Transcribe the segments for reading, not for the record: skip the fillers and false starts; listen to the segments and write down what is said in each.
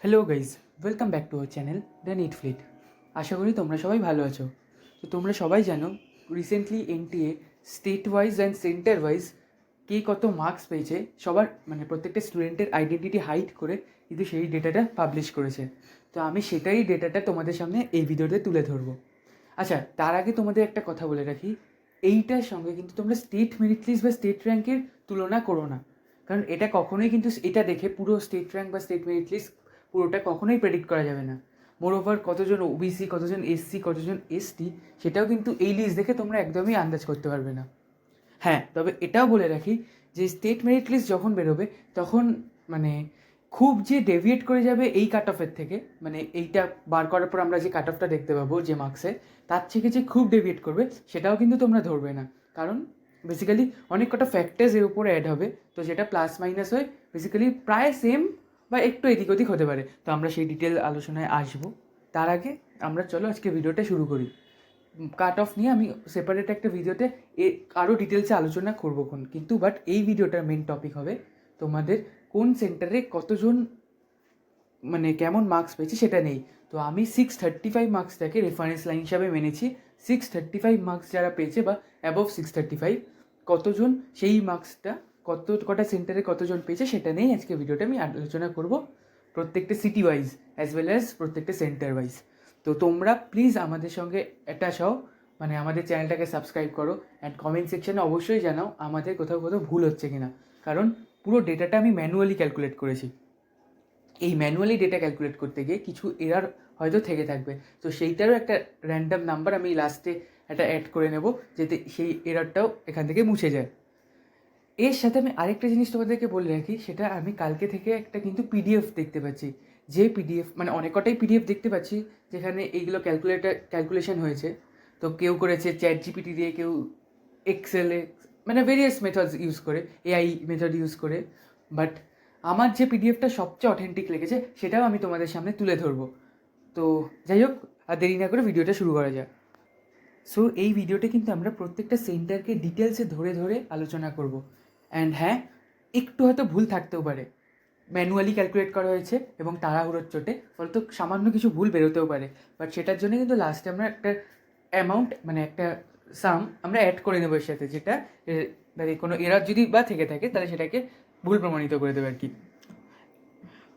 Hello guys, welcome back to our channel the NEET fleet. আশা করি তোমরা সবাই ভালো আছো। তো তোমরা সবাই জানো recently NTA state wise and centre wise কে কত মার্কস পেয়েছে সবার প্রত্যেকটা স্টুডেন্টের আইডেন্টিটি হাইড করে কিন্তু সেই ডেটাটা পাবলিশ করেছে। তো আমি সেটাই ডেটাটা তোমাদের সামনে এই ভিডিওতে তুলে ধরবো। আচ্ছা, তার আগে তোমাদের একটা কথা বলে রাখি, এইটার সঙ্গে কিন্তু তোমরা স্টেট মেরিট লিস্ট বা স্টেট র্যাঙ্কের তুলনা করো না, কারণ এটা কখনোই কিন্তু এটা দেখে পুরো স্টেট র্যাঙ্ক বা স্টেট মেরিট লিস্ট পুরোটা কখনোই প্রেডিক্ট করা যাবে না। মোরওভার কতজন ওবিসি, কতজন এসসি, কতজন এসটি, সেটাও কিন্তু এই লিস্ট দেখে তোমরা একদমই আন্দাজ করতে পারবে না। হ্যাঁ, তবে এটাও বলে রাখি যে স্টেট মেরিট লিস্ট যখন বেরোবে তখন খুব যে ডেভিয়েট করে যাবে এই কাট অফের থেকে, এইটা বার করার পর আমরা যে কাট অফটা দেখতে পাবো যে মার্কসে, তার থেকে যে খুব ডেভিয়েট করবে সেটাও কিন্তু তোমরা ধরবে না, কারণ বেসিক্যালি অনেক কটা ফ্যাক্টার্স এর উপরে অ্যাড হবে, তো যেটা প্লাস মাইনাস হয়ে বেসিক্যালি প্রায় সেম বা একটু এদিক ওদিক হতে পারে। তো আমরা সেই ডিটেল আলোচনায় আসবো। তার আগে আমরা চলো আজকে ভিডিওটা শুরু করি। কাট অফ নিয়ে আমি সেপারেট একটা ভিডিওতে আরও ডিটেলসে আলোচনা করবো কিন্তু বাট এই ভিডিওটার মেন টপিক হবে তোমাদের কোন সেন্টারে কতজন কেমন মার্কস পেয়েছে সেটা নেই। তো আমি 635 মার্কসটাকে রেফারেন্স লাইন হিসাবে মেনেছি। 635 মার্কস যারা পেয়েছে বা অ্যাবভ 635 কতজন, সেই মার্কসটা কটা সেন্টারে কতজন পেয়েছে সেটা নিয়েই আজকে ভিডিওটা আমি আলোচনা করব, প্রত্যেকটা city wise as well as প্রত্যেকটা সেন্টার ওয়াইজ। তো তোমরা প্লিজ আমাদের সঙ্গে অ্যাটাচ হও, আমাদের চ্যানেলটাকে সাবস্ক্রাইব করো অ্যান্ড কমেন্ট সেকশনে অবশ্যই জানাও আমাদের কোথাও কোথাও ভুল হচ্ছে কিনা, কারণ পুরো ডেটাটা আমি ম্যানুয়ালি ক্যালকুলেট করেছি। এই ম্যানুয়ালি ডেটা ক্যালকুলেট করতে গিয়ে কিছু এরার হয়তো থেকে থাকবে, তো সেইটারও একটা র্যান্ডাম নাম্বার আমি লাস্টে একটা অ্যাড করে নেব যাতে সেই এরারটাও এখান থেকে মুছে যায়। এর সাথে আমি আরেকটা জিনিস তোমাদেরকে বলে রাখি, সেটা আমি কালকে থেকে একটা কিন্তু পিডিএফ দেখতে পাচ্ছি, যে পিডিএফ অনেক কটাই পিডিএফ দেখতে পাচ্ছি যেখানে এইগুলো ক্যালকুলেশন হয়েছে। তো কেউ করেছে চ্যাট জিপিটি দিয়ে, কেউ এক্সেলে, ভেরিয়াস মেথডস ইউজ করে, এআই মেথড ইউজ করে। বাট আমার যে পিডিএফটা সবচেয়ে অথেন্টিক লেগেছে সেটাও আমি তোমাদের সামনে তুলে ধরবো। তো যাই হোক, আর দেরি না করে ভিডিওটা শুরু করা যাক। সো এই ভিডিওতে কিন্তু আমরা প্রত্যেকটা সেন্টারকে ডিটেলসে ধরে ধরে আলোচনা করব। অ্যান্ড হ্যাঁ, একটু হয়তো ভুল থাকতেও পারে, ম্যানুয়ালি ক্যালকুলেট করা হয়েছে এবং তাড়াহুড়োর চোটে ফলত সামান্য কিছু ভুল বেরোতেও পারে। বাট সেটার জন্য কিন্তু লাস্টে আমরা একটা অ্যামাউন্ট একটা সাম আমরা অ্যাড করে নেবো এর সাথে, যেটা কোনো এরার যদি বা থেকে থাকে তাহলে সেটাকে ভুল প্রমাণিত করে দেবে আর কি।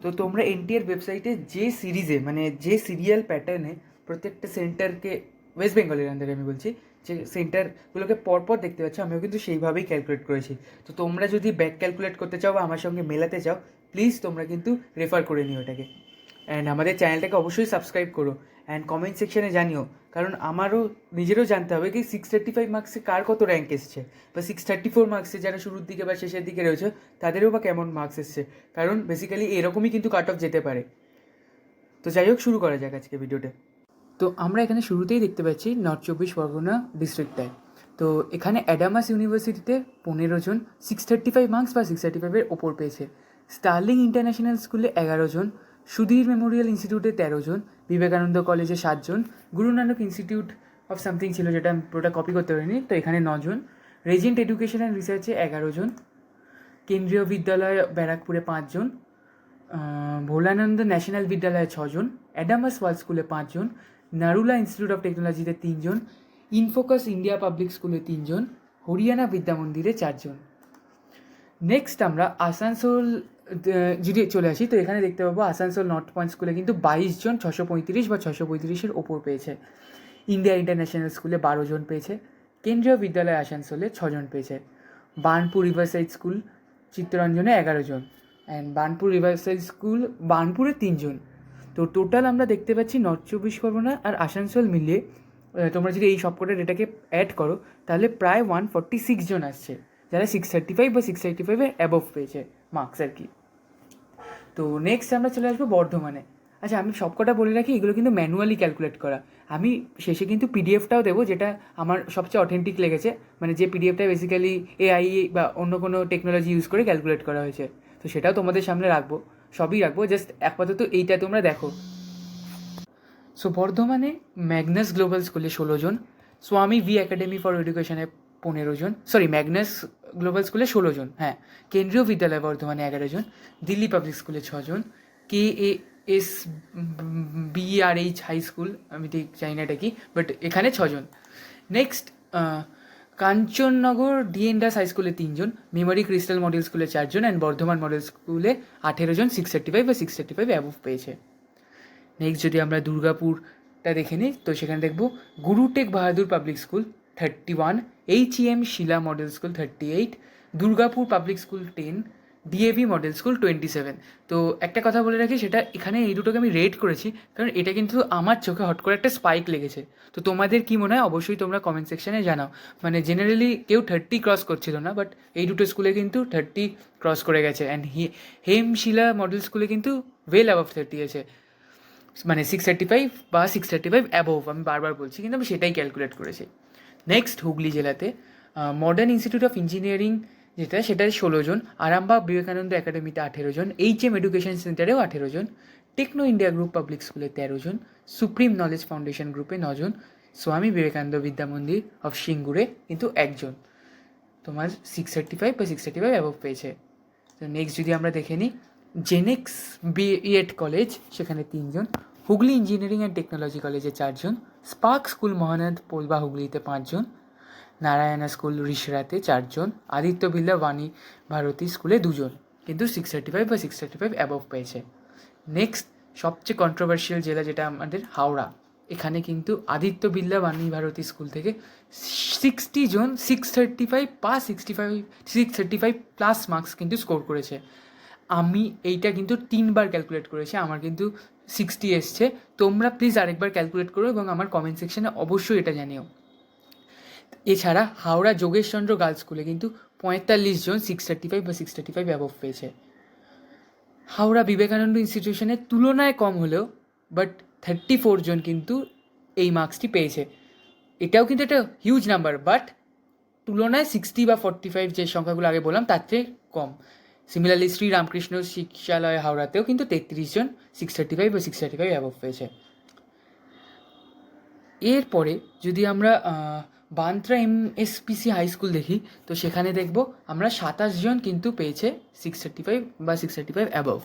তো তোমরা এনটিএর ওয়েবসাইটে যে সিরিজে যে সিরিয়াল প্যাটার্নে প্রত্যেকটা সেন্টারকে, ওয়েস্ট বেঙ্গলের আন্ডারে আমি বলছি, যে সেন্টারগুলোকে পরপর দেখতে পাচ্ছ, আমিও কিন্তু সেইভাবেই ক্যালকুলেট করেছি। তো তোমরা যদি ব্যাক ক্যালকুলেট করতে চাও বা আমার সঙ্গে মেলাতে চাও, প্লিজ তোমরা কিন্তু রেফার করে নিও এটাকে। অ্যান্ড আমাদের চ্যানেলটাকে অবশ্যই সাবস্ক্রাইব করো অ্যান্ড কমেন্ট সেকশনে জানিও, কারণ আমারও নিজেরও জানতে হবে কি 635 মার্কসে কার কত র্যাঙ্ক এসছে, বা 634 মার্কসে যারা শুরুর দিকে বা শেষের দিকে রয়েছে তাদেরও বা কেমন মার্কস এসছে, কারণ বেসিক্যালি এরকমই কিন্তু কাট অফ যেতে পারে। তো যাই হোক, শুরু করা যাক আজকে ভিডিওটা। তো আমরা এখানে শুরুতেই দেখতে পাচ্ছি নর্থ চব্বিশ পরগনা ডিস্ট্রিক্টটায়। তো এখানে অ্যাডামাস ইউনিভার্সিটিতে 15 জন 635 মার্কস বা 635-এর ওপর পেয়েছে। স্টার্লিং ইন্টারন্যাশনাল স্কুলে 11 জন, সুধীর মেমোরিয়াল ইনস্টিটিউটে 13 জন, বিবেকানন্দ কলেজে 7 জন, Guru Nanak institute of something ছিল যেটা আমি পুরোটা কপি করতে পারিনি, তো এখানে 9 জন, রেজেন্ট এডুকেশন অ্যান্ড রিসার্চে 11 জন, কেন্দ্রীয় বিদ্যালয় ব্যারাকপুরে 5 জন, ভোলানন্দ ন্যাশনাল বিদ্যালয়ে 6 জন, অ্যাডামাস ওয়ার্ল্ড স্কুলে 5 জন, নারুলা ইনস্টিটিউট অফ টেকনোলজিতে 3 জন, ইনফোকাস ইন্ডিয়া পাবলিক স্কুলে 3 জন, হরিয়ানা বিদ্যা মন্দিরে 4 জন। নেক্সট আমরা আসানসোল যদি চলে আসি, তো এখানে দেখতে পাবো আসানসোল নর্থ পয়েন্ট স্কুলে কিন্তু 22 জন 635 বা 635-এর ওপর পেয়েছে। ইন্ডিয়া ইন্টারন্যাশনাল স্কুলে 12 জন পেয়েছে, কেন্দ্রীয় বিদ্যালয় আসানসোলে 6 জন পেয়েছে, বার্নপুর রিভারসাইড স্কুল চিত্তরঞ্জনে 11 জন, অ্যান্ড বার্নপুর রিভারসাইড স্কুল বার্নপুরে 3 জন। তো টোটাল আমরা দেখতে পাচ্ছি নর্থ চব্বিশ পরগনা আর আসানসোল মিলিয়ে তোমরা যদি এই সবকটা ডেটাকে অ্যাড করো তাহলে প্রায় 146 জন আসছে যারা 635 বা 685-এর অ্যাবভ পেয়েছে মার্কস আর কি। তো নেক্সট আমরা চলে আসবো বর্ধমানে। আচ্ছা, আমি সবকটা বলে রাখি, এগুলো কিন্তু ম্যানুয়ালি ক্যালকুলেট করা। আমি শেষে কিন্তু পিডিএফটাও দেবো, যেটা আমার সবচেয়ে অথেন্টিক লেগেছে, যে পিডিএফটা বেসিক্যালি এআই বা অন্য কোনো টেকনোলজি ইউজ করে ক্যালকুলেট করা হয়েছে, তো সেটাও তোমাদের সামনে রাখবো, সবই রাখবো, জাস্ট আপাতত এইটা তোমরা দেখো। সো বর্ধমানে ম্যাগনাস গ্লোবাল স্কুলে 16 জন, স্বামী ভি একাডেমি ফর এডুকেশনে 15 জন, ম্যাগনাস গ্লোবাল স্কুলে 16 জন, হ্যাঁ, কেন্দ্রীয় বিদ্যালয় বর্ধমানে 11 জন, দিল্লি পাবলিক স্কুলে 6 জন, K A S BRH high school, আমি ঠিক জানি না এটা কি, বাট এখানে 6 জন। Next Kanchannagar DN Das high স্কুলে 3 জন, মেমোরি ক্রিস্টাল মডেল স্কুলে 4 জন, অ্যান্ড বর্ধমান মডেল স্কুলে 18 জন 635 বা 635 অ্যাবভ পেয়েছে। নেক্সট যদি আমরা দুর্গাপুরটা দেখে নিই, তো সেখানে দেখবো Guru Tegh Bahadur public school 31, HEM Sheela model school 38, Durgapur public school 10, DAV model school 27। তো একটা কথা বলে রাখি, সেটা এখানে এই দুটোকে আমি রেট করেছি কারণ এটা কিন্তু আমার চোখে হট করে একটা স্পাইক লেগেছে। তো তোমাদের কি মনে হয় অবশ্যই তোমরা কমেন্ট সেকশনে জানাও। মানে জেনারেলি কেউ 30 ক্রস করছিল না, বাট এই দুটো স্কুলে কিন্তু 30 ক্রস করে গেছে, অ্যান্ড হেমশিলা মডেল স্কুলে কিন্তু ওয়েল অ্যাবভ 30 আছে, মানে 635 বা 635 অ্যাবোভ, আমি বারবার বলছি কিন্তু আমি সেটাই ক্যালকুলেট করেছি। নেক্সট হুগলি জেলাতে মডার্ন ইনস্টিটিউট অফ ইঞ্জিনিয়ারিং সেটা 16 জন, আরামবাগ বিবেকানন্দ একাডেমিতে 18 জন, HM এডুকেশন সেন্টারেও 18 জন, টেকনো ইন্ডিয়া গ্রুপ পাবলিক স্কুলে 13 জন, সুপ্রিম নলেজ ফাউন্ডেশন গ্রুপে 9 জন, স্বামী বিবেকানন্দ বিদ্যা মন্দির অফ সিঙ্গুরে কিন্তু 1 জন। তোমার 635 বা 635 অ্যাবোভ পেয়েছে। তো নেক্সট যদি আমরা দেখে নিই জেনেক্স বিএড কলেজ, সেখানে 3 জন, হুগলি ইঞ্জিনিয়ারিং অ্যান্ড টেকনোলজি কলেজে 4 জন, স্পার্ক স্কুল মহানাদ পোলবা হুগলিতে 5 জন, নারায়ণা স্কুল রিষড়াতে 4 জন, আদিত্য বিড়লা বাণী ভারতী স্কুলে 2 জন কিন্তু 635 বা 635 অ্যাবভ পেয়েছে। নেক্সট সবচেয়ে কন্ট্রোভার্সিয়াল জেলা যেটা আমাদের হাওড়া, এখানে কিন্তু আদিত্য বিড়লা বাণী ভারতী স্কুল থেকে 60 জন 635 বা 635 প্লাস মার্কস কিন্তু স্কোর করেছে। আমি এইটা কিন্তু 3বার ক্যালকুলেট করেছি, আমার কিন্তু 60 এসছে। তোমরা প্লিজ আরেকবার ক্যালকুলেট করো এবং আমার কমেন্ট সেকশনে অবশ্যই এটা জানিও। এছাড়া হাওড়া যোগেশচন্দ্র গার্লস স্কুলে কিন্তু 45 জন 635 বা 635 অ্যাবভ পেয়েছে। হাওড়া বিবেকানন্দ ইনস্টিটিউশনের তুলনায় কম হলেও বাট 34 জন কিন্তু এই মার্কসটি পেয়েছে। এটাও কিন্তু একটা হিউজ নাম্বার, বাট তুলনায় 60 বা 45 যে সংখ্যাগুলো আগে বললাম তার চেয়ে কম। সিমিলারলি শ্রী রামকৃষ্ণ শিক্ষালয় হাওড়াতেও কিন্তু 33 জন 635 বা 635 অ্যাবভ পেয়েছে। এরপরে যদি আমরা বান্দ্রা MSPC হাই স্কুল দেখি, তো সেখানে দেখব আমরা 27 জন কিন্তু পেয়েছে 635 বা 635 অ্যাবভ।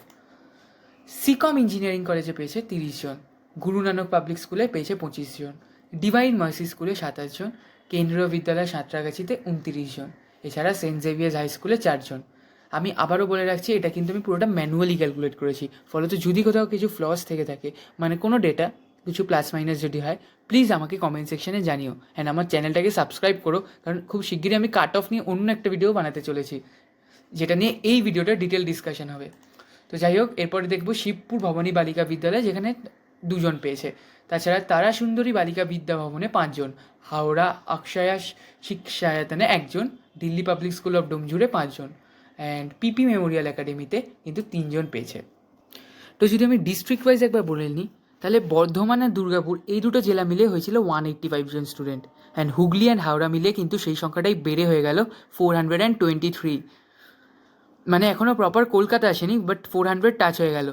সিকম ইঞ্জিনিয়ারিং কলেজে পেয়েছে 30 জন, গুরু নানক পাবলিক স্কুলে পেয়েছে 25 জন, ডিভাইন মার্সি স্কুলে 27 জন, কেন্দ্রীয় বিদ্যালয় সাঁতরাগাছিতে 29 জন, এছাড়া সেন্ট জেভিয়ার্স হাই স্কুলে 4 জন। আমি আবারও বলে রাখছি, এটা কিন্তু আমি পুরোটা ম্যানুয়ালি ক্যালকুলেট করেছি, ফলত যদি কোথাও কিছু ফ্লস থেকে থাকে, মানে কোনো ডেটা কিছু প্লাস মাইনাস যদি হয়, প্লিজ আমাকে কমেন্ট সেকশনে জানিও। অ্যান্ড আমার চ্যানেলটাকে সাবস্ক্রাইব করো, কারণ খুব শিগগিরই আমি কাট অফ নিয়ে অন্য একটা ভিডিও বানাতে চলেছি, যেটা নিয়ে এই ভিডিওটা ডিটেল ডিসকাশন হবে। তো যাই হোক, এরপরে দেখব শিবপুর ভবানী বালিকা বিদ্যালয়, যেখানে 2 জন পেয়েছে। তাছাড়া তারা সুন্দরী বালিকা বিদ্যা ভবনে 5 জন, হাওড়া অক্ষয়া শিক্ষায়তনে 1 জন, দিল্লি পাবলিক স্কুল অফ ডোমজুড়ে 5 জন, অ্যান্ড পিপি মেমোরিয়াল একাডেমিতে কিন্তু 3 জন পেয়েছে। তো যদি আমি ডিস্ট্রিক্ট ওয়াইজ একবার বলে নিই, তাহলে বর্ধমান আর দুর্গাপুর এই দুটো জেলা মিলে হয়েছিল 185 জন student, and Hooghly and Howrah মিলে কিন্তু সেই সংখ্যাটাই বেড়ে হয়ে গেল 423। মানে এখনও প্রপার কলকাতা আসেনি, বাট 400 টাচ হয়ে গেল।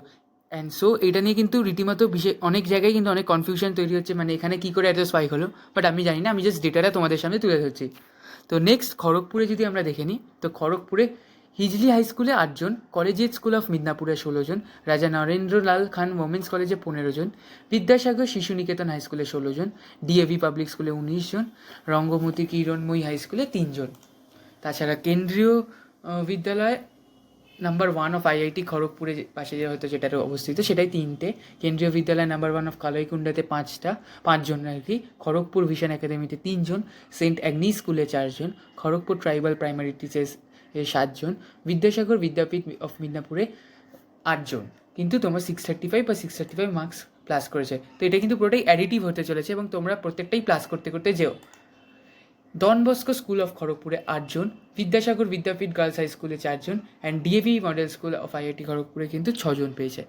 অ্যান্ড সো এটা নিয়ে কিন্তু রীতিমতো অনেক জায়গায় কিন্তু অনেক কনফিউশন তৈরি হচ্ছে, মানে এখানে কী করে এত স্পাইক হলো, বাট আমি জানি না, আমি জাস্ট ডেটাটা তোমাদের সামনে তুলে ধরছি। তো নেক্সট খড়গপুরে যদি আমরা দেখে নিই, তো খড়গপুরে হিজলি হাই স্কুলে 8 জন, কলেজিয়েট স্কুল অফ মিদনাপুরে 16 জন, রাজা নরেন্দ্রলাল খান ওমেন্স কলেজে 15 জন, বিদ্যাসাগর শিশু নিকেতন হাই স্কুলে 16 জন, ডিএভি পাবলিক স্কুলে 19 জন, রঙ্গমতি কিরণময়ী হাই স্কুলে 3 জন। তাছাড়া কেন্দ্রীয় বিদ্যালয় নাম্বার 1 অফ IIT খড়গপুরে পাশে যে হয়তো যেটার অবস্থিত, সেটাই 3টে, কেন্দ্রীয় বিদ্যালয় নাম্বার 1 অফ কালাইকুণ্ডাতে 5 জন আর কি, খড়গপুর ভিশন একাডেমিতে 3 জন, সেন্ট অ্যাগনি স্কুলে 4 জন, খড়গপুর ট্রাইবাল প্রাইমারি টিচার্স 7 জন, বিদ্যাসাগর বিদ্যাপীঠ অফ মিদনাপুরে 8 জন। কিন্তু তোমরা 635 বা 635 মার্কস প্লাস করেছে। তো এটা কিন্তু পুরোটাই অ্যাডিটিভ হতে চলেছে এবং তোমরা প্রত্যেকটাই প্লাস করতে করতে যেও। ডন বস্কো স্কুল অফ খড়গপুরে 8 জন, বিদ্যাসাগর বিদ্যাপীঠ গার্লস হাই স্কুলে 4 জন, and DAV model school of IIT খড়গপুরে কিন্তু 6 জন পেয়েছে।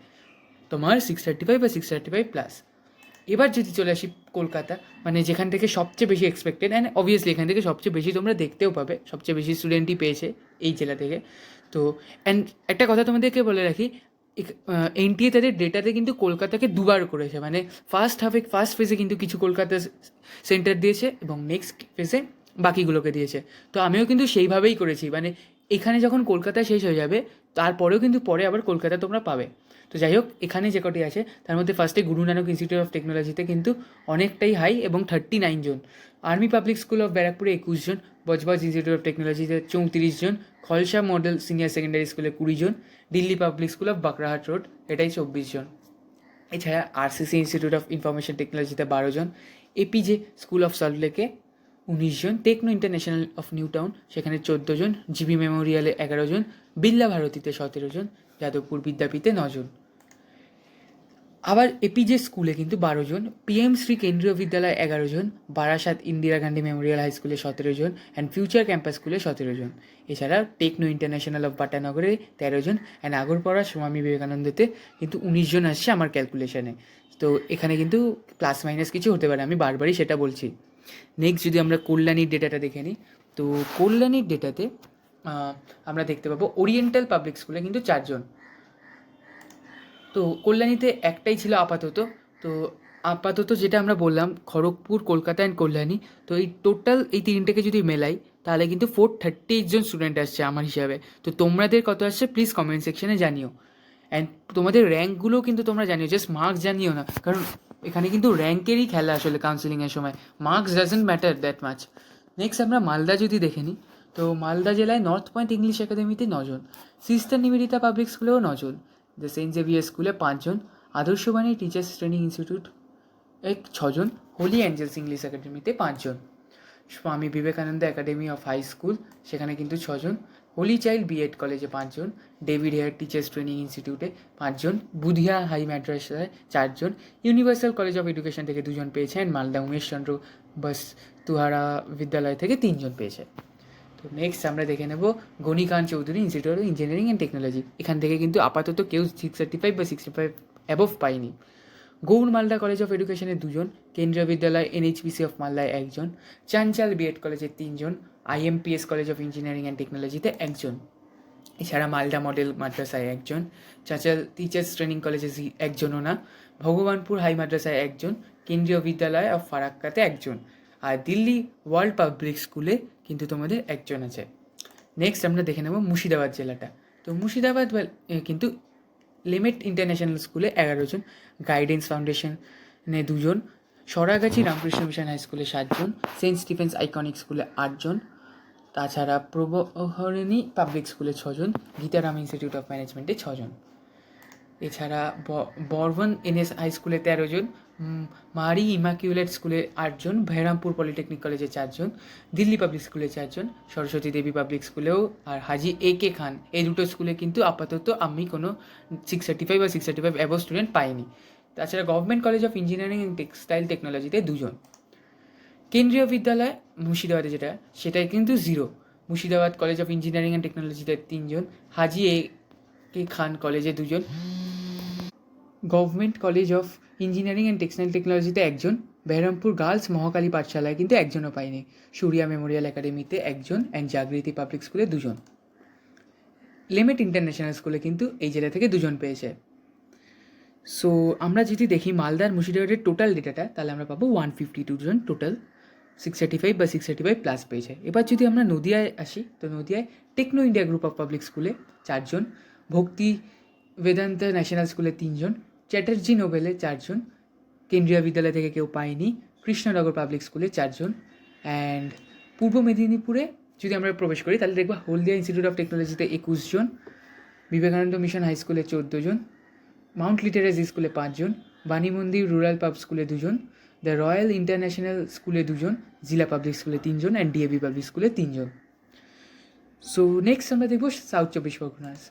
তোমার 635 বা 635 প্লাস। এবার যদি চলে আসি কলকাতা, মানে যেখান থেকে সবচেয়ে বেশি এক্সপেক্টেড, অ্যান্ড অবভিয়াসলি এখান থেকে সবচেয়ে বেশি তোমরা দেখতেও পাবে, সবচেয়ে বেশি স্টুডেন্টই পেয়েছে এই জেলা থেকে। তো অ্যান্ড একটা কথা তোমাদেরকে বলে রাখি, NTA তাদের ডেটাতে কিন্তু কলকাতাকে দুবার করেছে, মানে ফার্স্ট ফেজে কিন্তু কিছু কলকাতা সেন্টার দিয়েছে এবং নেক্সট ফেজে বাকিগুলোকে দিয়েছে। তো আমিও কিন্তু সেইভাবেই করেছি, মানে এখানে যখন কলকাতা শেষ হয়ে যাবে তারপরেও কিন্তু পরে আবার কলকাতা তোমরা পাবে। তো তো যাই হোক, এখানে যে কটি আছে তার মধ্যে ফার্স্টে গুরু নানক ইনস্টিটিউট অফ টেকনোলজিতে কিন্তু অনেকটাই হাই এবং 39 জন, আর্মি পাবলিক স্কুল অফ ব্যারাকপুরে 21 জন, বজবজ ইনস্টিটিউট অফ টেকনোলজিতে 34 জন, খলসা মডেল সিনিয়র সেকেন্ডারি স্কুলে 20 জন, Delhi public school of Bakrahat road এটাই 24 জন। এছাড়া আরসিসি ইনস্টিটিউট অফ ইনফরমেশন টেকনোলজিতে 12 জন, এপিজে স্কুল অফ সল্টলেকে 19 জন, techno international of new town সেখানে 14 জন, জিবি মেমোরিয়ালে 11 জন, বিড়লা ভারতীতে 17 জন, যাদবপুর বিদ্যাপীঠে 9 জন। আবার এপিজে স্কুলে কিন্তু 12 জন, পিএম শ্রী কেন্দ্রীয় বিদ্যালয় 11 জন, বারাসাত ইন্দিরা গান্ধী মেমোরিয়াল হাই স্কুলে 17 জন অ্যান্ড ফিউচার ক্যাম্পাস স্কুলে 17 জন। এছাড়া টেকনো ইন্টারন্যাশনাল অফ বাটানগরে 13 জন অ্যান্ড আগরপাড়া স্বামী বিবেকানন্দতে কিন্তু 19 জন আসছে আমার ক্যালকুলেশনে। তো এখানে কিন্তু প্লাস মাইনাস কিছু হতে পারে, আমি বারবারই সেটা বলছি। নেক্সট যদি আমরা কল্যাণীর ডেটাটা দেখে নিই, তো কল্যাণীর ডেটাতে আমরা দেখতে পাবো ওরিয়েন্টাল পাবলিক স্কুলে কিন্তু 4 জন। তো কল্যাণীতে একটাই ছিল আপাতত। তো আপাতত যেটা আমরা বললাম খড়গপুর, কলকাতা অ্যান্ড কল্যাণী, তো এই টোটাল এই তিনটেকে যদি মেলাই তাহলে কিন্তু 438 জন স্টুডেন্ট আসছে আমার হিসাবে। তো তোমাদের কত আসছে প্লিজ কমেন্ট সেকশনে জানিও, অ্যান্ড তোমাদের র্যাঙ্কগুলোও কিন্তু তোমরা জানিও, জাস্ট মার্কস জানিও না, কারণ এখানে কিন্তু র্যাঙ্কেরই খেলা আসলে কাউন্সিলিংয়ের সময়, marks doesn't matter that much. Next আমরা মালদা যদি দেখে নিই, তো মালদা জেলায় নর্থ পয়েন্ট ইংলিশ একাডেমিতে 9 জন, সিস্টার নিবেদিতা পাবলিক স্কুলেও 9 জন, দ্য সেন্ট জেভিয়ার স্কুলে 5 জন, আদর্শবাণী টিচার্স ট্রেনিং ইনস্টিটিউট 6 জন, হোলি অ্যাঞ্জেলস ইংলিশ একাডেমিতে 5 জন, Swami Vivekananda academy of high school সেখানে কিন্তু 6 জন, হোলি চাইল্ড বিএড কলেজে 5 জন, ডেভিড হেয়ার টিচার্স ট্রেনিং ইনস্টিটিউটে 5 জন, বুধিয়া হাই মাদ্রাসায় 4 জন, ইউনিভার্সাল কলেজ অফ এডুকেশন থেকে 2 জন পেয়েছে অ্যান্ড মালদা উমেশ চন্দ্র বাস তুহারা বিদ্যালয় থেকে 3 জন পেয়েছে। তো নেক্সট আমরা দেখে নেব Gani Khan Choudhury institute of engineering and technology, এখান থেকে কিন্তু আপাতত কেউ 635 বা 65 অ্যাবভ পায়নি। গৌড় মালদা কলেজ অফ এডুকেশনে 2 জন, কেন্দ্রীয় বিদ্যালয় এনএইচপিসি অফ মালদায় 1 জন, চাঞ্চাল বিএড কলেজে 3 জন, IMPS college of engineering and টেকনোলজিতে 1 জন, এছাড়া মালদা মডেল মাদ্রাসায় 1 জন, চাঁচাল টিচার্স ট্রেনিং কলেজে 1 জনও না, ভগবানপুর হাই মাদ্রাসায় 1 জন, কেন্দ্রীয় বিদ্যালয় অফ ফারাক্কাতে 1 জন, আর দিল্লি ওয়ার্ল্ড পাবলিক স্কুলে কিন্তু তোমাদের 1 জন আছে। নেক্সট আমরা দেখে নেব মুর্শিদাবাদ জেলাটা, তো মুর্শিদাবাদ কিন্তু লিমিট ইন্টারন্যাশনাল স্কুলে 11 জন, গাইডেন্স ফাউন্ডেশনে 2 জন, সরাগাছি রামকৃষ্ণ মিশন হাই স্কুলে 7 জন, সেন্ট স্টিফেন্স আইকনিক স্কুলে 8 জন, তাছাড়া প্রবহরণী পাবলিক স্কুলে 6 জন, গীতারাম ইনস্টিটিউট অফ ম্যানেজমেন্টে 6 জন, এছাড়া বর্বন এনএস হাই স্কুলে 13 জন, মারি ইমাকিউলেট স্কুলে 8 জন, ভেরামপুর পলিটেকনিক কলেজে 4 জন, দিল্লি পাবলিক স্কুলে 4 জন, সরস্বতী দেবী পাবলিক স্কুলেও আর হাজি এ.কে. খান, এই দুটো স্কুলে কিন্তু আপাতত আমি কোনো 635 বা 635 অ্যাবভ স্টুডেন্ট পাইনি। তাছাড়া government college of engineering and textile টেকনোলজিতে 2 জন, কেন্দ্রীয় বিদ্যালয় মুর্শিদাবাদে যেটা সেটাই কিন্তু 0, Murshidabad college of engineering and টেকনোলজিতে 3 জন, হাজি এ.কে. খান কলেজে 2 জন, government college of engineering and textile টেকনোলজিতে 1 জন, বেহরামপুর গার্লস মহাকালী পাঠশালায় কিন্তু 1 জনও পাইনি, সুরিয়া মেমোরিয়াল একাডেমিতে 1 জন অ্যান্ড জাগৃতি পাবলিক স্কুলে 2 জন, লিমিট ইন্টারন্যাশনাল স্কুলে কিন্তু এই জেলা থেকে 2 জন পেয়েছে। সো আমরা যদি দেখি মালদার মুর্শিদাবাদের টোটাল ডেটাটা তাহলে আমরা পাবো 152 জন টোটাল 635 বা 635 প্লাস পেয়েছে। এবার যদি আমরা নদিয়ায় আসি, তো নদিয়ায় techno India group of public স্কুলে 4 জন, ভক্তি বেদান্ত ন্যাশনাল স্কুলে 3 জন, চ্যাটার্জি নোবেলে 4 জন, কেন্দ্রীয় বিদ্যালয় থেকে কেউ পায়নি, কৃষ্ণনগর পাবলিক স্কুলে 4 জন, অ্যান্ড পূর্ব মেদিনীপুরে যদি আমরা প্রবেশ করি তাহলে দেখবো হলদিয়া ইনস্টিটিউট অফ টেকনোলজিতে 21 জন, বিবেকানন্দ মিশন হাই স্কুলে 14 জন, মাউন্ট লিটারেজি স্কুলে 5 জন, বাণী মন্দির রুরাল পাব স্কুলে 2 জন, দ্য রয়্যাল ইন্টারন্যাশনাল স্কুলে 2 জন, জিলা পাবলিক স্কুলে 3 জন অ্যান্ড ডিএবি পাবলিক স্কুলে 3 জন। সো নেক্সট আমরা দেখবো সাউথ চব্বিশ পরগনাস।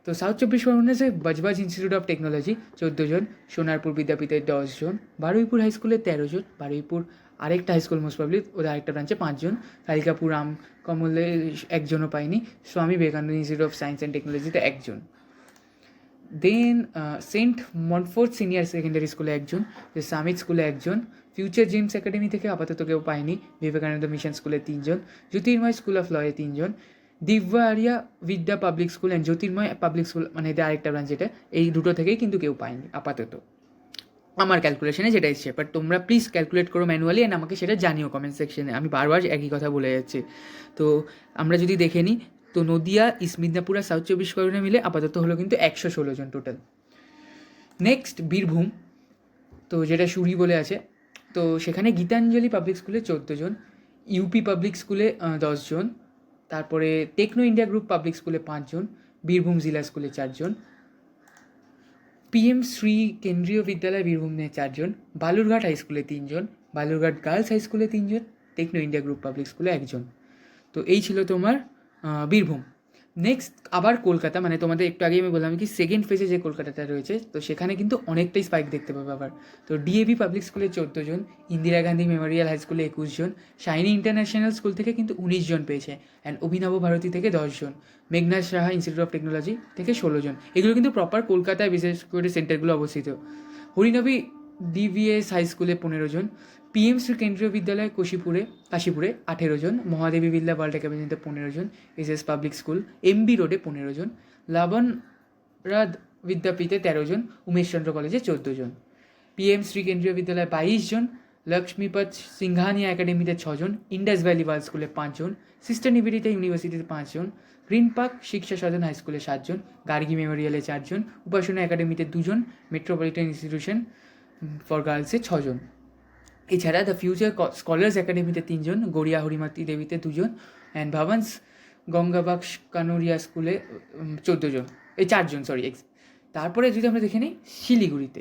তো সাউথ চব্বিশ পরগনাসে বজবজ ইনস্টিটিউট অফ টেকনোলজি 14 জন, সোনারপুর বিদ্যাপীঠে 10 জন, বারুইপুর হাই স্কুলে 13 জন, বারুইপুর আরেকটা হাই স্কুল মোস্ট পাবলিক ওদের আরেকটা ব্রাঞ্চে 5 জন, কালিকাপুর রাম কমলে 1 জনও পায়নি, Swami Vivekananda institute of science and টেকনোলজিতে 1 জন, দেন সেন্ট মনফোর্ড সিনিয়র সেকেন্ডারি স্কুলে 1 জন, সামিট স্কুলে 1 জন, ফিউচার জেমস একাডেমি থেকে আপাতত কেউ পায়নি, বিবেকানন্দ মিশন স্কুলে 3 জন, জ্যোতির্ময় স্কুল অফ লয়ে 3 জন, দিব্যা আরিয়া বিদ্যা public school and Jyotirmoy public school মানে এদের আরেকটা ব্রাঞ্চ, এটা এই দুটো থেকেই কিন্তু কেউ পায়নি আপাতত আমার ক্যালকুলেশনে যেটা এসছে। বাট তোমরা প্লিজ ক্যালকুলেট করো ম্যানুয়ালি অ্যান্ড আমাকে সেটা জানিও কমেন্ট সেকশনে, আমি বারবার একই কথা বলে যাচ্ছি। তো আমরা যদি দেখে নিই তো নদিয়া, ইস্ট মিদনাপুর আর সাউথ চব্বিশ পরগনা মিলে আপাতত হলো কিন্তু 116 জন টোটাল। নেক্সট বীরভূম, তো যেটা সুরি বলে আছে, তো সেখানে গীতাঞ্জলি পাবলিক স্কুলে 14 জন, ইউপি পাবলিক স্কুলে 10 জন, তারপরে টেকনো ইন্ডিয়া গ্রুপ পাবলিক স্কুলে 5 জন, বীরভূম জিলা স্কুলে 4 জন, পিএম শ্রী কেন্দ্রীয় বিদ্যালয় বীরভূমে 4 জন, বালুরঘাট হাই স্কুলে 3 জন, বালুরঘাট গার্লস হাই স্কুলে 3 জন, টেকনো ইন্ডিয়া গ্রুপ পাবলিক স্কুলে 1 জন। তো এই ছিল তোমার বীরভূম। নেক্সট আবার কলকাতা, মানে তোমাদের একটু আগেই আমি বললাম কি সেকেন্ড ফেজে যে কলকাতাটা রয়েছে, তো সেখানে কিন্তু অনেকটাই স্পাইক দেখতে পাবে আবার। তো ডিএভি পাবলিক স্কুলে 14 জন, ইন্দিরা গান্ধী মেমোরিয়াল হাই স্কুলে 21 জন, শাইনি ইন্টারন্যাশনাল স্কুল থেকে কিন্তু 19 জন পেয়েছে, অ্যান্ড অভিনব ভারতী থেকে 10 জন, Meghnad Saha institute of technology থেকে 16 জন। এগুলো কিন্তু প্রপার কলকাতায় বিশেষ করে সেন্টারগুলো অবস্থিত। হরিনবী ডিভিএস হাই স্কুলে 15 জন, পিএম শ্রী কেন্দ্রীয় বিদ্যালয় কাশীপুরে 18 জন, মহাদেবী বিড়লা ওয়ার্ল্ড একাডেমিতে 15 জন, এসএস পাবলিক স্কুল এমবি রোডে 15 জন, লাবণ রাদ বিদ্যাপীঠে 13 জন, উমেশচন্দ্র কলেজে 14 জন, পিএম শ্রী কেন্দ্রীয় বিদ্যালয়ে 22 জন, লক্ষ্মীপত সিংহানিয়া একাডেমিতে 6 জন, ইন্ডাস ভ্যালি ওয়ার্ল্ড স্কুলে 5 জন, সিস্টার নিবেদিতা ইউনিভার্সিটিতে 5 জন, গ্রিন পার্ক শিক্ষা সদন হাই স্কুলে 7 জন, গার্গী মেমোরিয়ালে 4 জন, উপাসনা একাডেমিতে 2 জন, মেট্রোপলিটন ইনস্টিটিউশন ফর গার্লসে 6 জন। এছাড়া দ্য ফিউচার স্কলার্স একাডেমিতে 3 জন, গড়িয়া হরিমাতি দেবীতে 2 জন, অ্যান্ড ভাবান্স গঙ্গাবাক্স কানোরিয়া স্কুলে 14 জন, 4 জন সরি। তারপরে যদি আমরা দেখে নিই শিলিগুড়িতে,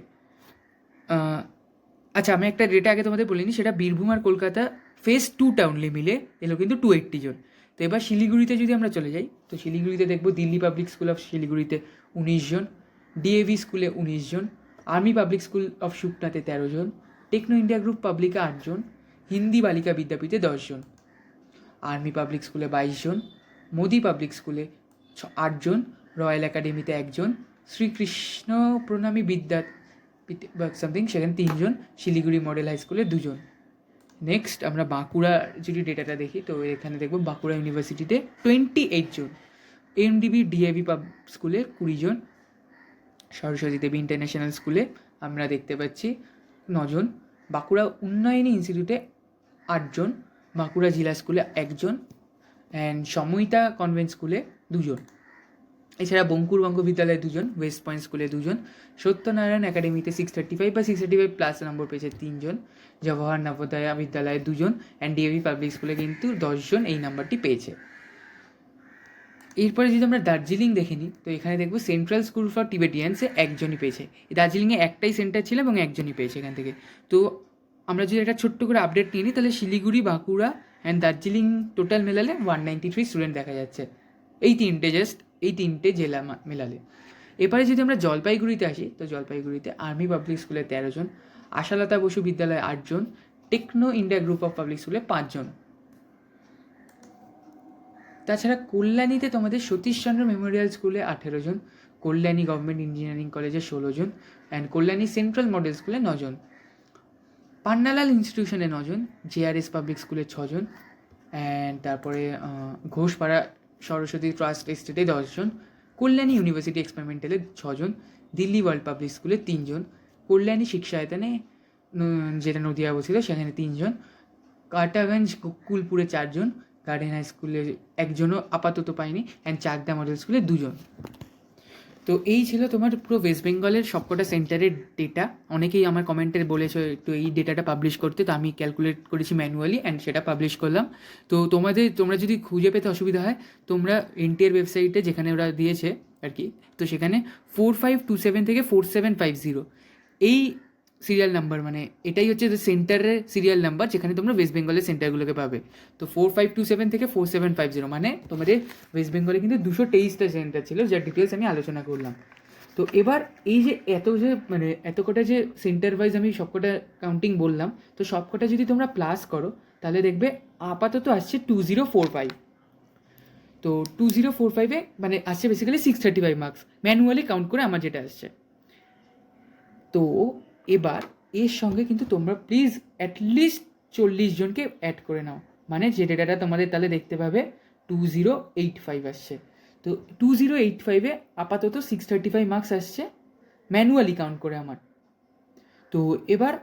আচ্ছা আমি একটা ডেটা আগে তোমাদের বলিনি, সেটা বীরভূম আর কলকাতা ফেজ 2টা অনলি মিলে এলো কিন্তু 280 জন। তো এবার শিলিগুড়িতে যদি আমরা চলে যাই, তো শিলিগুড়িতে দেখবো দিল্লি পাবলিক স্কুল অফ শিলিগুড়িতে 19 জন, ডিএভি স্কুলে 19 জন, আর্মি পাবলিক স্কুল অফ সুকনাতে 13 জন, টেকনো ইন্ডিয়া গ্রুপ পাবলিকে 8 জন, হিন্দি বালিকা বিদ্যাপীঠে 10 জন, আর্মি পাবলিক স্কুলে 22 জন, মোদি পাবলিক স্কুলে 8 জন, রয়্যাল একাডেমিতে 1 জন, শ্রীকৃষ্ণ প্রণামী বিদ্যা সামথিং সেখানে 3 জন, শিলিগুড়ি মডেল হাই স্কুলে 2 জন। নেক্সট আমরা বাঁকুড়া যদি ডেটাটা দেখি, তো এখানে দেখবো বাঁকুড়া ইউনিভার্সিটিতে 28 জন, এমডিবি ডিএভি স্কুলে 20 জন, সরস্বতী দেবী ইন্টারন্যাশনাল স্কুলে আমরা দেখতে পাচ্ছি 9 জন, বাঁকুড়া উন্নয়নী ইনস্টিটিউটে 8 জন, বাঁকুড়া জেলা স্কুলে 1 জন, অ্যান্ড সময়িতা কনভেন্ট স্কুলে 2 জন। এছাড়া বঙ্কুর বঙ্গ বিদ্যালয়ে 2 জন, ওয়েস্ট পয়েন্ট স্কুলে 2 জন, সত্যনারায়ণ একাডেমিতে 635 বা 635 প্লাস নম্বর পেয়েছে 3 জন, জওহর নবোদয়া বিদ্যালয়ে 2 জন, অ্যান্ড ডিএভি পাবলিক স্কুলে কিন্তু 10 জন এই নাম্বারটি পেয়েছে। এরপরে যদি আমরা দার্জিলিং দেখে নিই, তো এখানে দেখবো সেন্ট্রাল স্কুল ফর টিবেটিয়ানসে 1 জনই পেয়েছে। দার্জিলিংয়ে একটাই সেন্টার ছিল এবং 1 জনই পেয়েছে এখান থেকে। তো আমরা যদি একটা ছোট্ট করে আপডেট নিয়ে নিই, তাহলে শিলিগুড়ি, বাঁকুড়া অ্যান্ড দার্জিলিং টোটাল মেলালে 193 স্টুডেন্ট দেখা যাচ্ছে, এই তিনটে জেলা মেলালে। এবারে যদি আমরা জলপাইগুড়িতে আসি, তো জলপাইগুড়িতে আর্মি পাবলিক স্কুলে 13 জন, আশালতা বসু বিদ্যালয়ে 8 জন, techno India group of public স্কুলে 5 জন। তাছাড়া কল্যাণীতে তোমাদের সতীশচন্দ্র মেমোরিয়াল স্কুলে 18 জন, কল্যাণী গভর্নমেন্ট ইঞ্জিনিয়ারিং কলেজে 16 জন, অ্যান্ড কল্যাণী সেন্ট্রাল মডেল স্কুলে 9 জন, পান্নালাল ইনস্টিটিউশনে 9 জন, জেআরএস পাবলিক স্কুলে 6 জন, অ্যান্ড তারপরে ঘোষপাড়া সরস্বতী ট্রাস্ট এস্টেটে 10 জন, কল্যাণী ইউনিভার্সিটি এক্সপেরিমেন্টালে 6 জন, দিল্লি ওয়ার্ল্ড পাবলিক স্কুলে 3 জন, কল্যাণী শিক্ষায়তনে যেটা নদিয়া অবস্থিত সেখানে 3 জন, কাটাগঞ্জ কুলপুরে 4 জন, গার্ডেন হাই স্কুলে 1 জনও আপাতত পাইনি, অ্যান্ড চাকদা মডেল স্কুলে 2 জন। তো এই ছিল তোমার পুরো ওয়েস্ট বেঙ্গলের সবকটা সেন্টারের ডেটা। অনেকেই আমার কমেন্টে বলেছো একটু এই ডেটাটা পাবলিশ করতে, তো আমি ক্যালকুলেট করেছি ম্যানুয়ালি অ্যান্ড সেটা পাবলিশ করলাম। তো তোমরা যদি খুঁজে পেতে অসুবিধা হয়, তোমরা এনটিএর ওয়েবসাইটে যেখানে ওরা দিয়েছে আর কি, তো সেখানে 4527 থেকে 4750 এই সিরিয়াল নাম্বার, মানে এটাই হচ্ছে সেন্টারের সিরিয়াল নাম্বার যেখানে তোমরা ওয়েস্ট বেঙ্গলের সেন্টারগুলোকে পাবে। তো 4527 থেকে 4750 মানে তোমাদের ওয়েস্ট বেঙ্গলে কিন্তু 223টা সেন্টার ছিল, যার ডিটেলস আমি আলোচনা করলাম। তো এবার এই যে এত কটা যে সেন্টার ওয়াইজ আমি সবকটা কাউন্টিং বললাম, তো সবকটা যদি তোমরা প্লাস করো তাহলে দেখবে আপাতত আসছে 2045। তো 2045-এ মানে আসছে বেসিক্যালি 635 মার্কস ম্যানুয়ালি কাউন্ট করে আমার যেটা আসছে। তো এবার এর সঙ্গে কিন্তু তোমরা প্লিজ অ্যাটলিস্ট 40 জনকে অ্যাড করে নাও, মানে যে ডেটাটা তোমাদের তাহলে দেখতে পাবে 2085 আসছে। তো 2085-এ আপাতত 635 মার্কস আসছে ম্যানুয়ালি কাউন্ট করে আমার। তো এবার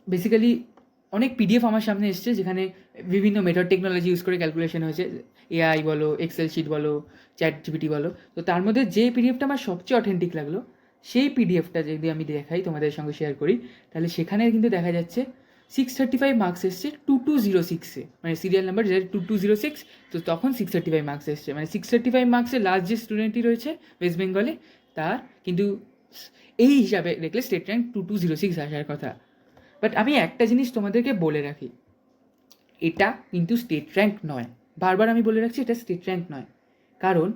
বেসিক্যালি অনেক পিডিএফ আমার সামনে এসছে যেখানে বিভিন্ন মেথড টেকনোলজি ইউজ করে ক্যালকুলেশন হয়েছে, এআই বলো, এক্সেল শিট বলো, চ্যাট জিপিটি বলো। তো তার মধ্যে যে পিডিএফটা আমার সবচেয়ে অথেন্টিক লাগলো সেই পিডিএফটা যদি আমি দেখাই তোমাদের সঙ্গে শেয়ার করি, তাহলে সেখানে কিন্তু দেখা যাচ্ছে 635 মার্কস এসছে 2206-এ, মানে সিরিয়াল নাম্বার যেটা 2206, তো তখন 635 মার্কস এসছে, মানে 635 মার্কসে লাস্ট যে স্টুডেন্টই রয়েছে ওয়েস্ট বেঙ্গলে তার কিন্তু এই হিসাবে দেখলে স্টেট র্যাঙ্ক 2206 আসার কথা। বাট আমি একটা জিনিস তোমাদেরকে বলে রাখি, এটা কিন্তু স্টেট র্যাঙ্ক নয়, বারবার আমি বলে রাখছি এটা স্টেট র্যাঙ্ক নয়। কারণ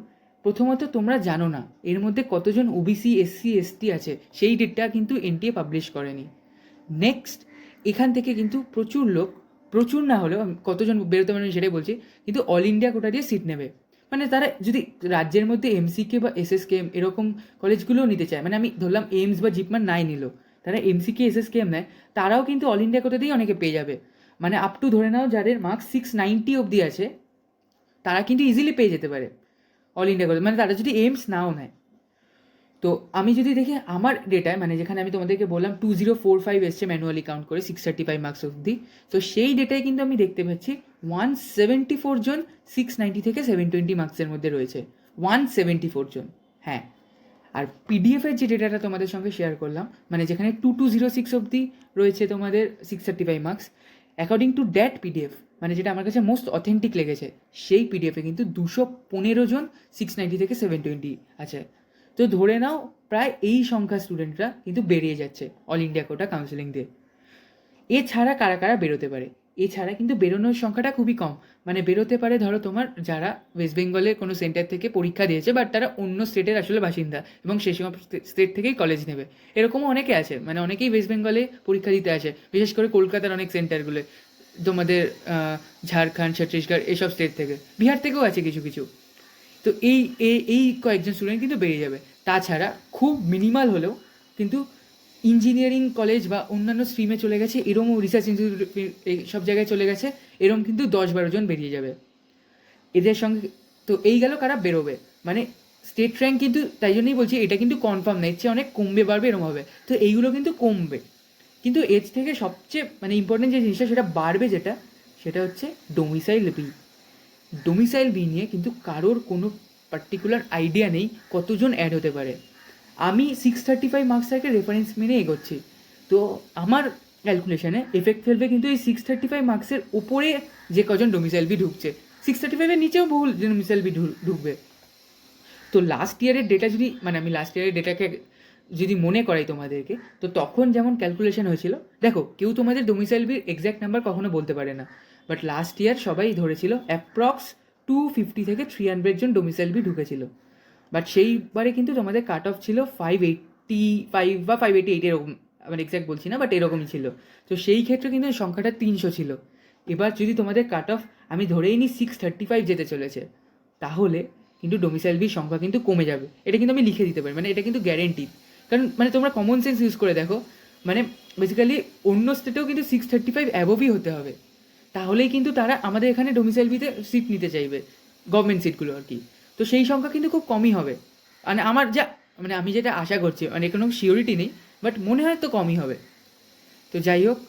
প্রথমত তোমরা জানো না এর মধ্যে কতজন ওবিসি এসসি এসটি আছে, সেই ডেটা কিন্তু এনটিএ পাবলিশ করেনি। নেক্সট, এখান থেকে কিন্তু প্রচুর লোক, প্রচুর না হলেও কতজন বেরোতে পারেন সেটাই বলছি, কিন্তু অল ইন্ডিয়া কোটা দিয়ে সিট নেবে। মানে তারা যদি রাজ্যের মধ্যে এমসিকে বা এসএসকেএম এরকম কলেজগুলোও নিতে চায়, মানে আমি ধরলাম এইমস বা জিপমান নাই নিল, তারা এমসিকে এসএসকেএম নেয়, তারাও কিন্তু অল ইন্ডিয়া কোটা দিয়েই অনেকে পেয়ে যাবে। মানে আপ টু ধরে নাও যাদের মার্কস 690 অবধি আছে তারা কিন্তু ইজিলি পেয়ে যেতে পারে অল ইন্ডিয়া কোটা, মানে তারা যদি এইমস নাও নেয়। তো আমি যদি দেখি আমার ডেটায়, মানে যেখানে আমি তোমাদেরকে বললাম 2045 এসছে ম্যানুয়ালি কাউন্ট করে 635 মার্কস অবধি, তো সেই ডেটায় কিন্তু আমি দেখতে পাচ্ছি 174 জন 690 থেকে 720 মার্কসের মধ্যে রয়েছে, 174 জন। হ্যাঁ, আর পিডিএফের যে ডেটাটা তোমাদের সঙ্গে শেয়ার করলাম, মানে যেখানে 2206 অবধি রয়েছে তোমাদের 635 marks, according to that PDF, মানে যেটা আমার কাছে মোস্ট অথেন্টিক লেগেছে, সেই পিডিএফে কিন্তু 215 জন 690 থেকে 720 আছে। তো ধরে নাও প্রায় এই সংখ্যা স্টুডেন্টরা কিন্তু বেরিয়ে যাচ্ছে অল ইন্ডিয়া কোটা কাউন্সেলিং দিয়ে। এছাড়া কারা কারা বেরোতে পারে, এছাড়া কিন্তু বেরোনোর সংখ্যাটা খুবই কম, মানে বেরোতে পারে ধরো তোমার যারা ওয়েস্ট বেঙ্গলের কোনো সেন্টার থেকে পরীক্ষা দিয়েছে বাট তারা অন্য স্টেটের আসলে বাসিন্দা এবং সেই সময় স্টেট থেকেই কলেজ নেবে, এরকমও অনেকে আছে, মানে অনেকেই ওয়েস্ট বেঙ্গলে পরীক্ষা দিতে আসে, বিশেষ করে কলকাতার অনেক সেন্টারগুলো, তোমাদের ঝাড়খণ্ড, ছত্তিশগড় এসব স্টেট থেকে, বিহার থেকেও আছে কিছু কিছু। তো এই এই কয়েকজন স্টুডেন্ট কিন্তু বেরিয়ে যাবে। তাছাড়া খুব মিনিমাল হলেও কিন্তু ইঞ্জিনিয়ারিং কলেজ বা অন্যান্য স্ট্রিমে চলে গেছে, এরমও রিসার্চ ইনস্টিটিউট এই সব জায়গায় চলে গেছে, এরম কিন্তু 10-12 জন বেরিয়ে যাবে এদের সঙ্গে। তো এই গেল কারা বেরোবে, মানে স্টেট র্যাঙ্ক কিন্তু তাই জন্যই বলছি এটা কিন্তু কনফার্ম না, এর চেয়ে অনেক কমবে বাড়বে এরম হবে, তো এইগুলো কিন্তু কমবে। কিন্তু এর থেকে সবচেয়ে মানে ইম্পর্টেন্ট যে জিনিসটা সেটা বাড়বে, সেটা হচ্ছে ডোমিসাইল বি। ডোমিসাইল বি নিয়ে কিন্তু কারোর কোনো পার্টিকুলার আইডিয়া নেই কতজন অ্যাড হতে পারে। আমি 635 মার্কসটাকে রেফারেন্স মেনে এগোচ্ছি, তো আমার ক্যালকুলেশনে এফেক্ট ফেলবে কিন্তু এই 635 মার্কসের ওপরে যে কজন ডোমিসাইল বি ঢুকছে, 635-এর নিচেও বহু ডোমিসাইল বি ঢুকবে। তো লাস্ট ইয়ারের ডেটা যদি, মানে আমি লাস্ট ইয়ারের ডেটাকে যদি মনে করাই তোমাদেরকে, তো তখন যেমন ক্যালকুলেশন হয়েছিল, দেখো কেউ তোমাদের ডোমিসাইল বির এক্স্যাক্ট নাম্বার কখনো বলতে পারে না, বাট লাস্ট ইয়ার সবাই ধরেছিল অ্যাপ্রক্স 250 থেকে 300 জন ডোমিসাইল বি ঢুকেছিল। বাট সেইবারে কিন্তু তোমাদের কাট অফ ছিল 585 বা 588 এরকম, মানে এক্স্যাক্ট বলছি না বাট এরকমই ছিল। তো সেই ক্ষেত্রে কিন্তু সংখ্যাটা 300 ছিল। এবার যদি তোমাদের কাট অফ আমি ধরেই নিই 635 যেতে চলেছে, তাহলে কিন্তু ডোমিসাইল বির সংখ্যা কিন্তু কমে যাবে, এটা কিন্তু আমি লিখে দিতে পারি, মানে এটা কিন্তু গ্যারেন্টি। কারণ মানে তোমরা কমন সেন্স ইউজ করে দেখো, মানে বেসিক্যালি অন্য স্টেটেও কিন্তু 635 অ্যাবভই হতে হবে, তাহলেই কিন্তু তারা আমাদের এখানে ডোমিসাইল বিতে সিট নিতে চাইবে, গভর্নমেন্ট সিটগুলো আর কি। তো সেই সংখ্যা কিন্তু খুব কমই হবে, মানে আমার যা, মানে আমি যেটা আশা করছি, মানে কোনো শিওরিটি নেই বাট মনে হয় তো কমই হবে। তো যাই হোক,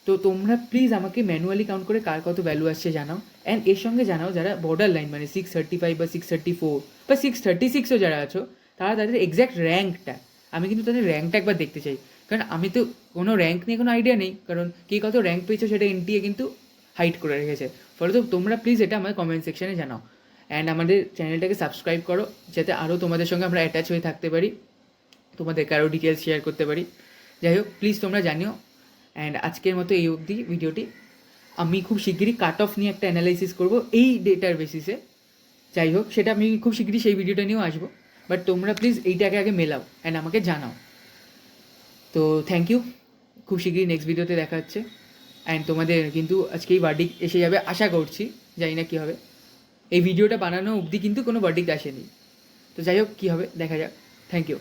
তো তোমরা প্লিজ আমাকে ম্যানুয়ালি কাউন্ট করে কার কত ভ্যালু আসছে জানাও, অ্যান্ড এর সঙ্গে জানাও যারা বর্ডার লাইন, মানে 635 বা 634 বা 636ও যারা আছো, তারা তাদের এক্স্যাক্ট র্যাঙ্কটা, আমি কিন্তু তাদের র্যাঙ্কটা একবার দেখতে চাই, কারণ আমি তো কোনো র্যাঙ্ক নিয়ে কোনো আইডিয়া নেই, কারণ কে কত র্যাঙ্ক পেয়েছো সেটা এনটিএ কিন্তু হাইড করে রেখেছে। ফলে তো তোমরা প্লিজ এটা আমাদের কমেন্ট সেকশনে জানাও, অ্যান্ড আমাদের চ্যানেলটাকে সাবস্ক্রাইব করো যাতে আরও তোমাদের সঙ্গে আমরা অ্যাটাচ হয়ে থাকতে পারি, তোমাদেরকে আরও ডিটেলস শেয়ার করতে পারি। যাই হোক, প্লিজ তোমরা জানিও। অ্যান্ড আজকের মতো এই অবধি ভিডিওটি, আমি খুব শিগগিরই কাট অফ নিয়ে একটা অ্যানালাইসিস করবো এই ডেটার বেসিসে। যাই হোক, সেটা আমি খুব শিগগিরই সেই ভিডিওটা নিয়েও আসবো, বাট তোমরা প্লিজ এইটাকে আগে মেলাও অ্যান্ড আমাকে জানাও। তো থ্যাংক ইউ, খুব শিগগিরই নেক্সট ভিডিওতে দেখা হচ্ছে। অ্যান্ড তোমাদের কিন্তু আজকেই ভার্ডিক্ট এসে যাবে আশা করছি, জানি না কী হবে, এই ভিডিওটা বানানো অবধি কিন্তু কোনো ভার্ডিক্ট আসেনি, তো যাই হোক কী হবে দেখা যাক। Thank you.